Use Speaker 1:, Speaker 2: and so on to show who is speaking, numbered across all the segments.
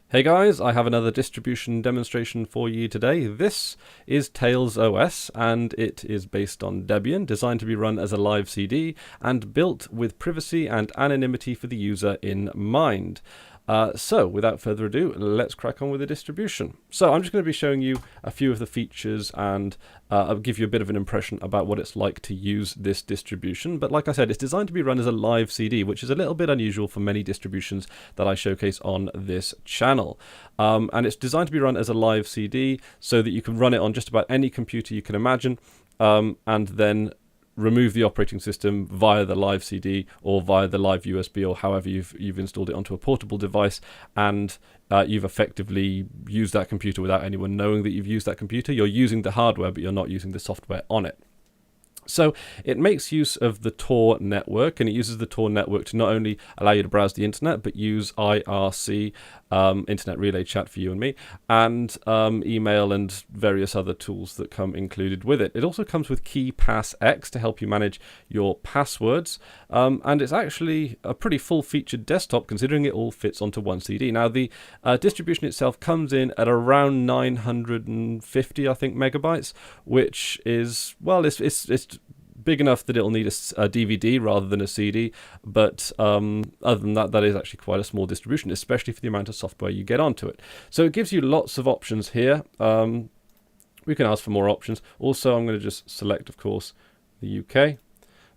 Speaker 1: Hey guys, I have another distribution demonstration for you today. This is Tails OS and it is based on Debian, designed to be run as a live CD and built with privacy and anonymity for the user in mind. So without further ado, let's crack on with the distribution. So I'm just going to be showing you a few of the features and I'll give you a bit of an impression about what it's like to use this distribution. But like I said, it's designed to be run as a live CD, which is a little bit unusual for many distributions that I showcase on this channel. And it's designed to be run as a live CD so that you can run it on just about any computer you can imagine, and then remove the operating system via the live CD or via the live USB or however you've installed it onto a portable device, and you've effectively used that computer without anyone knowing that you've used that computer. You're using the hardware, but you're not using the software on it. So it makes use of the Tor network, and it uses the Tor network to not only allow you to browse the internet, but use IRC, Internet Relay Chat for you and me, and email and various other tools that come included with it. It also comes with KeePassX to help you manage your passwords, and it's actually a pretty full-featured desktop considering it all fits onto one CD. Now the distribution itself comes in at around 950, I think, megabytes, which is, well, it's big enough that it'll need a DVD rather than a CD, but other than that, that is actually quite a small distribution, especially for the amount of software you get onto it. So it gives you lots of options here. We can ask for more options. Also, I'm going to just select, of course, the UK.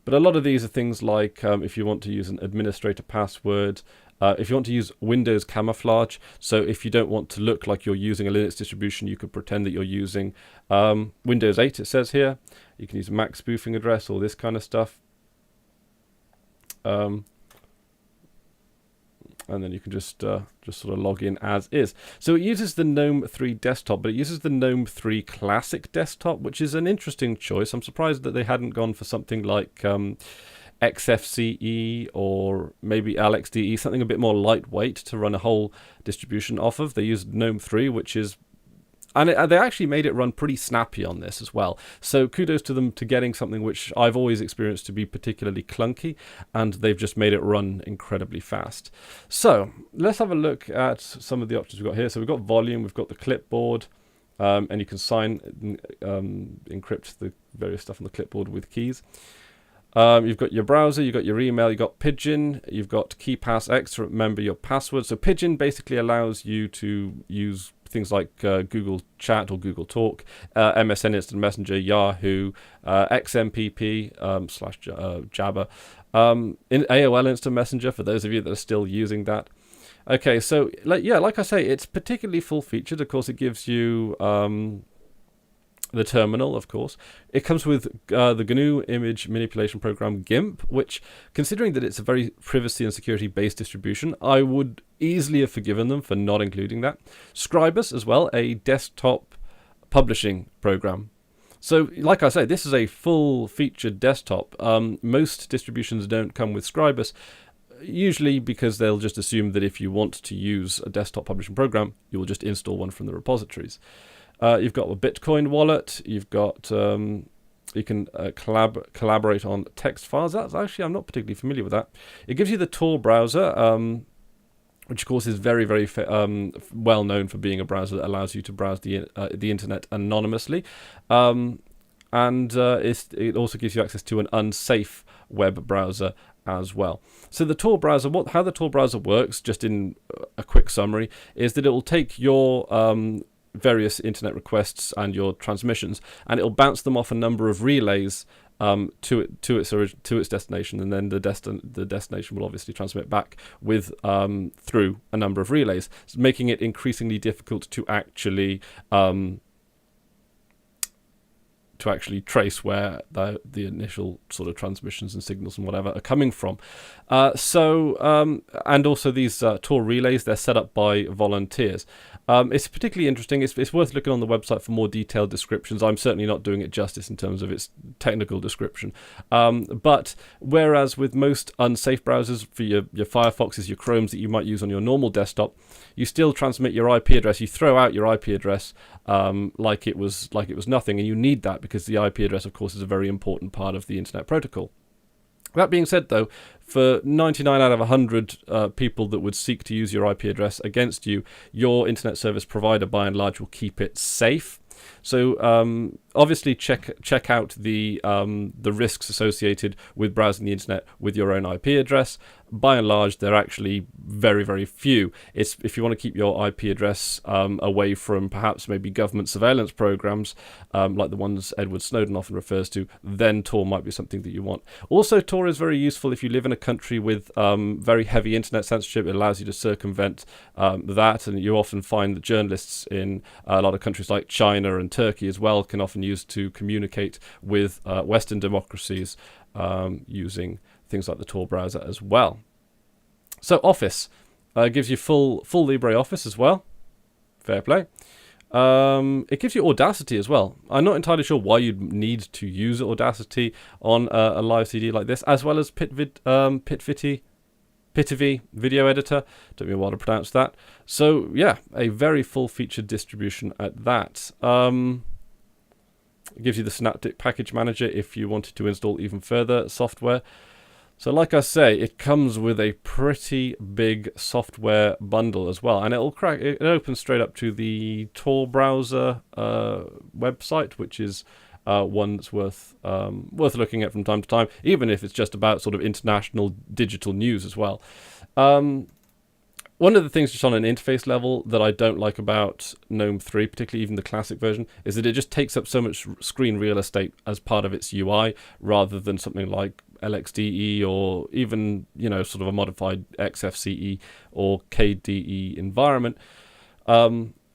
Speaker 1: But a lot of these are things like if you want to use an administrator password, if you want to use Windows camouflage, so if you don't want to look like you're using a Linux distribution, you could pretend that you're using Windows 8, it says here. You can use Mac spoofing address, all this kind of stuff. And then you can just sort of log in as is. So it uses the GNOME 3 desktop, but it uses the GNOME 3 Classic desktop, which is an interesting choice. I'm surprised that they hadn't gone for something like XFCE or maybe LXDE, something a bit more lightweight to run a whole distribution off of. They used GNOME 3, which is... And they actually made it run pretty snappy on this as well. So kudos to them to getting something which I've always experienced to be particularly clunky, and they've just made it run incredibly fast. So let's have a look at some of the options we've got here. So we've got volume, we've got the clipboard, and you can encrypt the various stuff on the clipboard with keys. You've got your browser, you've got your email, you've got Pigeon, you've got KeePassX to remember your password. So Pigeon basically allows you to use things like Google Chat or Google Talk, MSN Instant Messenger, Yahoo, XMPP slash Jabber, in AOL Instant Messenger for those of you that are still using that. Okay, so like I say, it's particularly full-featured. Of course, it gives you the terminal, of course. It comes with the GNU image manipulation program GIMP, which, considering that it's a very privacy and security based distribution, I would easily have forgiven them for not including that. Scribus as well, a desktop publishing program. So, like I say, this is a full-featured desktop. Most distributions don't come with Scribus, usually because they'll just assume that if you want to use a desktop publishing program, you will just install one from the repositories. You've got a Bitcoin wallet. You've got you can collaborate on text files. That's actually, I'm not particularly familiar with that. It gives you the Tor browser, which of course is very, very well known for being a browser that allows you to browse the internet anonymously, and it also gives you access to an unsafe web browser as well. So the Tor browser, how the Tor browser works, just in a quick summary, is that it will take your various internet requests and your transmissions, and it'll bounce them off a number of relays to its destination, and then the destination will obviously transmit back with through a number of relays, making it increasingly difficult to actually trace where the initial sort of transmissions and signals and whatever are coming from. And also these Tor relays, they're set up by volunteers. It's particularly interesting. It's worth looking on the website for more detailed descriptions. I'm certainly not doing it justice in terms of its technical description. But whereas with most unsafe browsers, for your Firefoxes, your Chromes that you might use on your normal desktop, you still transmit your IP address. You throw out your IP address like it was nothing, and you need that because the IP address, of course, is a very important part of the internet protocol. That being said, though, for 99 out of 100 people that would seek to use your IP address against you, your internet service provider, by and large, will keep it safe. So obviously check out the risks associated with browsing the internet with your own IP address. By and large, they're actually very, very few. It's if you want to keep your IP address away from perhaps maybe government surveillance programs like the ones Edward Snowden often refers to, then Tor might be something that you want. Also, Tor is very useful if you live in a country with very heavy internet censorship. It allows you to circumvent that, and you often find that journalists in a lot of countries like China and Turkey as well can often use to communicate with Western democracies using things like the Tor browser as well. So Office gives you full LibreOffice as well. Fair play. It gives you Audacity as well. I'm not entirely sure why you'd need to use Audacity on a live CD like this, as well as Pitivi video editor. Don't know how to pronounce that. So yeah, a very full-featured distribution at that. It gives you the Synaptic Package Manager if you wanted to install even further software. So like I say, it comes with a pretty big software bundle as well, and it opens straight up to the Tor browser website, which is one that's worth looking at from time to time, even if it's just about sort of international digital news as well. One of the things just on an interface level that I don't like about GNOME 3, particularly even the classic version, is that it just takes up so much screen real estate as part of its UI, rather than something like LXDE or even, sort of a modified XFCE or KDE environment.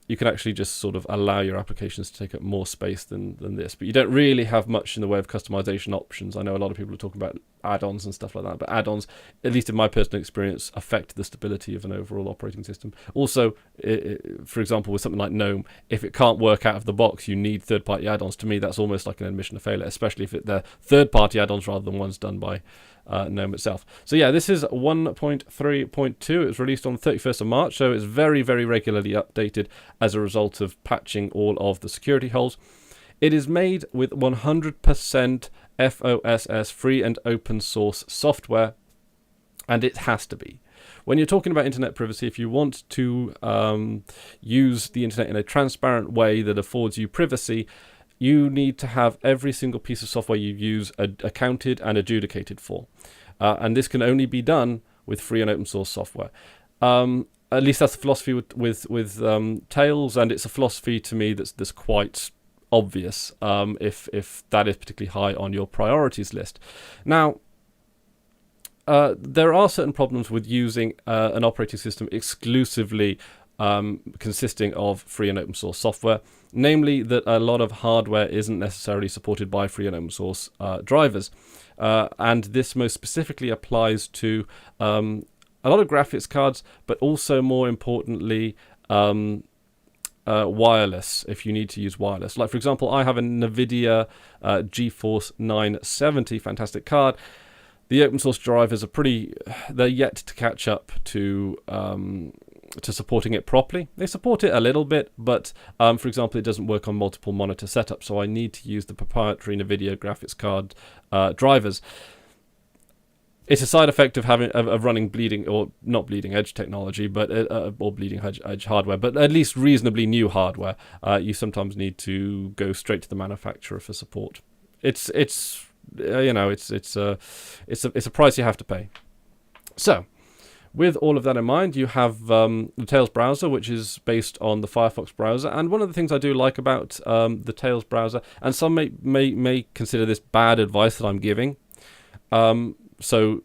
Speaker 1: You can actually just sort of allow your applications to take up more space than this. But you don't really have much in the way of customization options. I know a lot of people are talking about add-ons and stuff like that, but add-ons, at least in my personal experience, affect the stability of an overall operating system. Also, for example, with something like GNOME, if it can't work out of the box, you need third-party add-ons. To me, that's almost like an admission of failure, especially if they're third-party add-ons rather than ones done by GNOME itself. So yeah, this is 1.3.2. It was released on the 31st of March, so it's very, very regularly updated as a result of patching all of the security holes. It is made with 100% FOSS, free and open source software, and it has to be. When you're talking about internet privacy, if you want to use the internet in a transparent way that affords you privacy, you need to have every single piece of software you use accounted and adjudicated for. And this can only be done with free and open source software. At least that's the philosophy with Tails, and it's a philosophy to me that's quite obvious if that is particularly high on your priorities list. Now, there are certain problems with using an operating system exclusively consisting of free and open source software, namely that a lot of hardware isn't necessarily supported by free and open source drivers. And this most specifically applies to a lot of graphics cards, but also more importantly, wireless, if you need to use wireless. Like, for example, I have a NVIDIA GeForce 970, fantastic card. The open source drivers they're yet to catch up to supporting it properly. They support it a little bit, but for example, it doesn't work on multiple monitor setups, so I need to use the proprietary NVIDIA graphics card drivers. It's a side effect of running bleeding, or not bleeding edge technology, but or bleeding edge hardware, but at least reasonably new hardware. You sometimes need to go straight to the manufacturer for support. It's a price you have to pay. So, with all of that in mind, you have the Tails browser, which is based on the Firefox browser. And one of the things I do like about the Tails browser, and some may consider this bad advice that I'm giving, so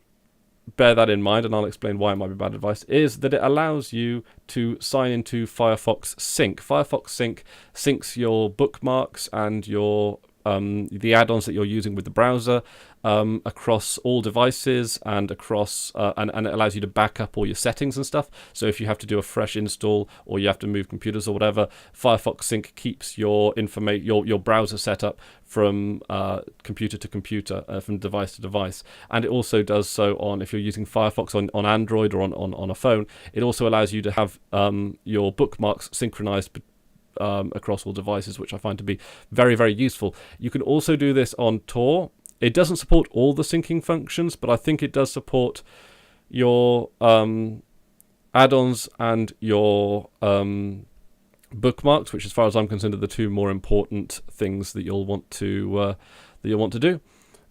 Speaker 1: bear that in mind, and I'll explain why it might be bad advice, is that it allows you to sign into Firefox Sync. Firefox Sync syncs your bookmarks and your the add-ons that you're using with the browser across all devices and across and it allows you to back up all your settings and stuff. So if you have to do a fresh install or you have to move computers or whatever, Firefox Sync keeps your your browser setup from computer to computer, from device to device. And it also does so if you're using Firefox on Android or on a phone. It also allows you to have your bookmarks synchronized across all devices, which I find to be very, very useful. You can also do this on Tor. It doesn't support all the syncing functions, but I think it does support your add-ons and your bookmarks, which, as far as I'm concerned, are the two more important things that you'll want to do,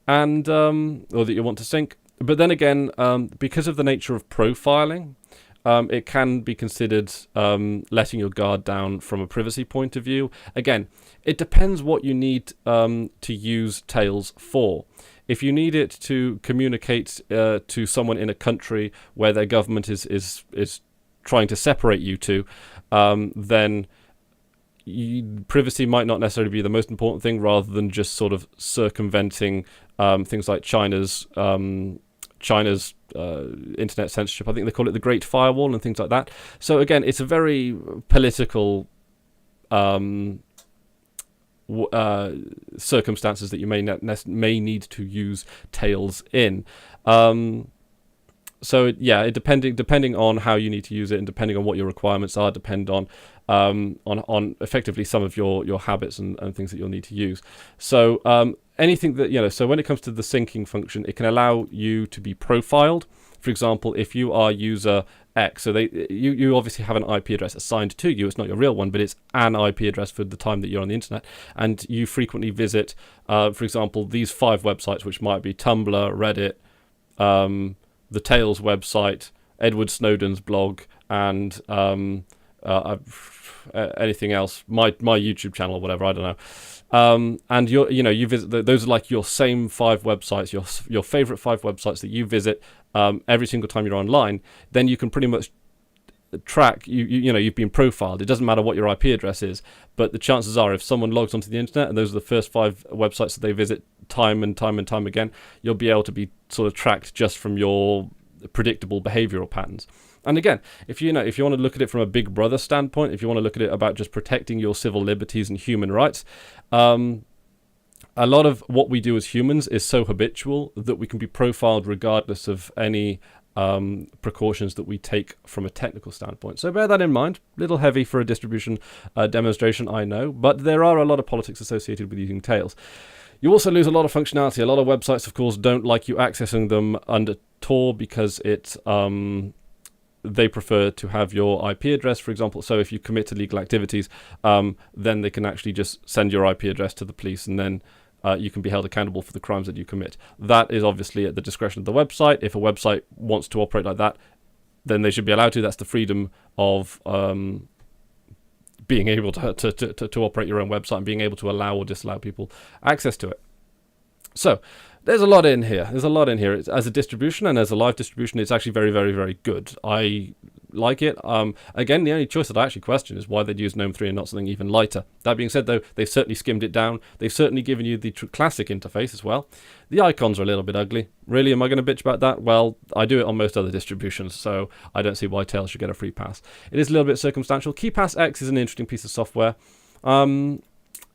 Speaker 1: and or that you want to sync. But then again, because of the nature of profiling, it can be considered letting your guard down from a privacy point of view. Again, it depends what you need to use Tails for. If you need it to communicate to someone in a country where their government is trying to separate you to, then privacy might not necessarily be the most important thing, rather than just sort of circumventing things like China's internet censorship. I think they call it the Great Firewall and things like that. So again, it's a very political circumstances that you may need to use Tails in. So yeah, depending on how you need to use it, and depending on what your requirements are, depend on effectively some of your habits and things that you'll need to use. So anything that, so when it comes to the syncing function, it can allow you to be profiled. For example, if you are user X, so you obviously have an IP address assigned to you. It's not your real one, but it's an IP address for the time that you're on the internet, and you frequently visit, for example, these 5 websites, which might be Tumblr, Reddit, the Tails website, Edward Snowden's blog, and anything else, my YouTube channel or whatever, I don't know. And you visit those are like your same 5 websites, your favorite 5 websites that you visit every single time you're online. Then you can pretty much track you've been profiled. It doesn't matter what your IP address is, but the chances are, if someone logs onto the internet and those are the first 5 websites that they visit time and time again, you'll be able to be sort of tracked just from your predictable behavioral patterns. And again, if you want to look at it from a Big Brother standpoint, if you want to look at it about just protecting your civil liberties and human rights, a lot of what we do as humans is so habitual that we can be profiled regardless of any precautions that we take from a technical standpoint. So bear that in mind. A little heavy for a distribution demonstration, I know, but there are a lot of politics associated with using Tails. You also lose a lot of functionality. A lot of websites, of course, don't like you accessing them under Tor because they prefer to have your IP address, for example. So if you commit to legal activities, then they can actually just send your IP address to the police, and then you can be held accountable for the crimes that you commit. That is obviously at the discretion of the website. If a website wants to operate like that, then they should be allowed to. That's the freedom of being able to operate your own website and being able to allow or disallow people access to it. So there's a lot in here. It's, as a distribution and as a live distribution, it's actually very, very, very good. I like it. Again, the only choice that I actually question is why they'd use GNOME 3 and not something even lighter. That being said, though, they've certainly skimmed it down. They've certainly given you the classic interface as well. The icons are a little bit ugly. Really, am I going to bitch about that? Well, I do it on most other distributions, so I don't see why Tails should get a free pass. It is a little bit circumstantial. KeyPass X is an interesting piece of software.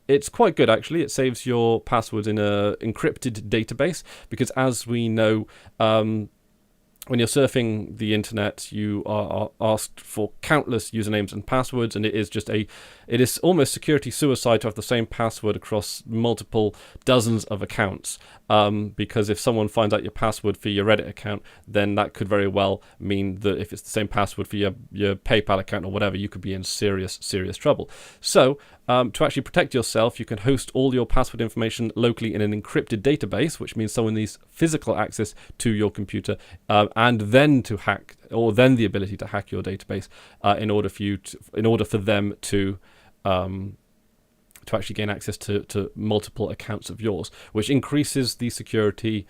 Speaker 1: It's quite good, actually. It saves your password in an encrypted database, because as we know, when you're surfing the internet, you are asked for countless usernames and passwords, and it is almost security suicide to have the same password across multiple dozens of accounts. Because if someone finds out your password for your Reddit account, then that could very well mean that if it's the same password for your PayPal account or whatever, you could be in serious trouble. So to actually protect yourself, you can host all your password information locally in an encrypted database, which means someone needs physical access to your computer, and then the ability to hack your database in order for them to actually gain access to multiple accounts of yours, which increases the security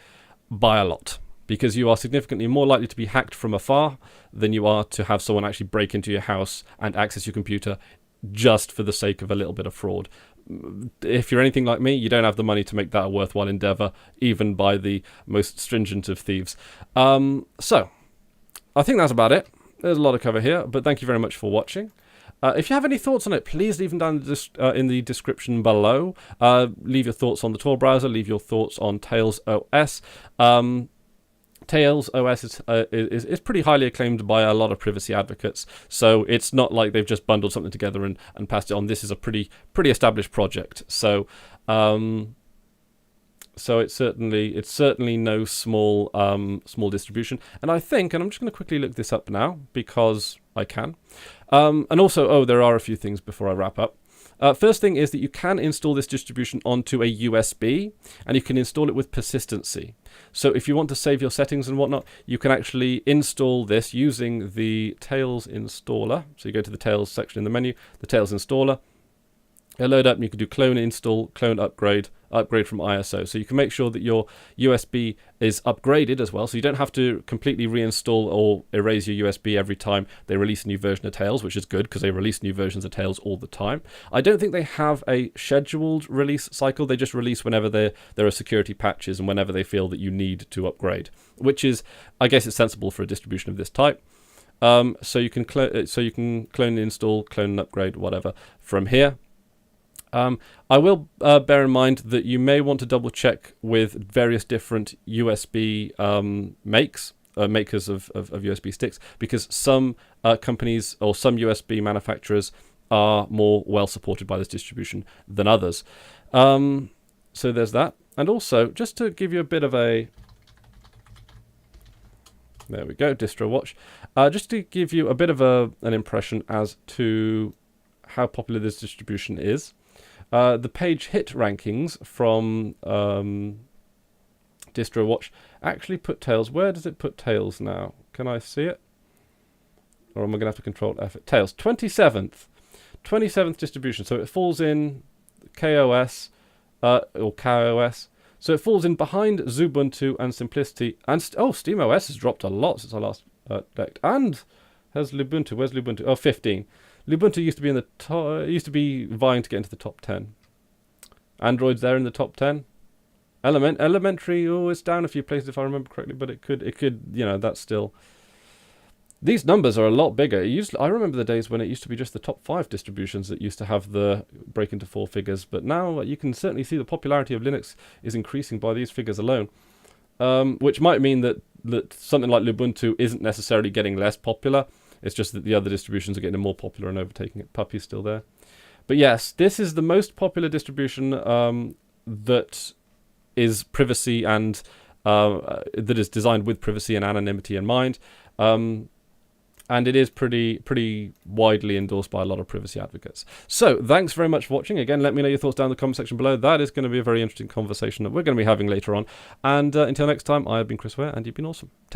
Speaker 1: by a lot, because you are significantly more likely to be hacked from afar than you are to have someone actually break into your house and access your computer just for the sake of a little bit of fraud. If you're anything like me, you don't have the money to make that a worthwhile endeavor, even by the most stringent of thieves. So I think that's about it. There's a lot to cover here, but thank you very much for watching. If you have any thoughts on it, please leave them down in the description below. Leave your thoughts on the Tor browser. Leave your thoughts on Tails OS. Tails OS is pretty highly acclaimed by a lot of privacy advocates, so it's not like they've just bundled something together and passed it on. This is a pretty established project. So So it's certainly no small small distribution. And I think, and I'm just going to quickly look this up now because I can. And also, there are a few things before I wrap up. First thing is that you can install this distribution onto a USB, and you can install it with persistency. So if you want to save your settings and whatnot, you can actually install this using the Tails installer. So you go to the Tails section in the menu, the Tails installer. It'll load up, and you can do clone install, clone upgrade, upgrade from ISO. So you can make sure that your USB is upgraded as well. So you don't have to completely reinstall or erase your USB every time they release a new version of Tails, which is good because they release new versions of Tails all the time. I don't think they have a scheduled release cycle. They just release whenever there are security patches and whenever they feel that you need to upgrade, which is, I guess, it's sensible for a distribution of this type. So you can clone, install, clone, and upgrade, whatever, from here. I will bear in mind that you may want to double check with various different USB makers of USB sticks, because some companies or some USB manufacturers are more well supported by this distribution than others. So there's that. And also, just to give you a bit of a... There we go, distro watch. Just to give you a bit of an impression as to how popular this distribution is. The page hit rankings from DistroWatch actually put Tails. Where does it put Tails now? Can I see it? Or am I going to have to control F? Tails, 27th. 27th distribution. So it falls in KOS, or KOS. So it falls in behind Xubuntu and Simplicity. And SteamOS has dropped a lot since I last decked. And has Lubuntu. Where's Lubuntu? Oh, 15. Lubuntu used to be in the used to be vying to get into the top 10. Android's there in the top 10. Elementary, it's down a few places if I remember correctly, but it could, that's still. These numbers are a lot bigger. I remember the days when it used to be just the top 5 distributions that used to have the break into 4 figures, but now you can certainly see the popularity of Linux is increasing by these figures alone, which might mean that something like Lubuntu isn't necessarily getting less popular. It's just that the other distributions are getting more popular and overtaking it. Puppy's still there. But yes, this is the most popular distribution that is privacy and that is designed with privacy and anonymity in mind. And it is pretty widely endorsed by a lot of privacy advocates. So thanks very much for watching. Again, let me know your thoughts down in the comment section below. That is going to be a very interesting conversation that we're going to be having later on. And until next time, I have been Chris Ware, and you've been awesome.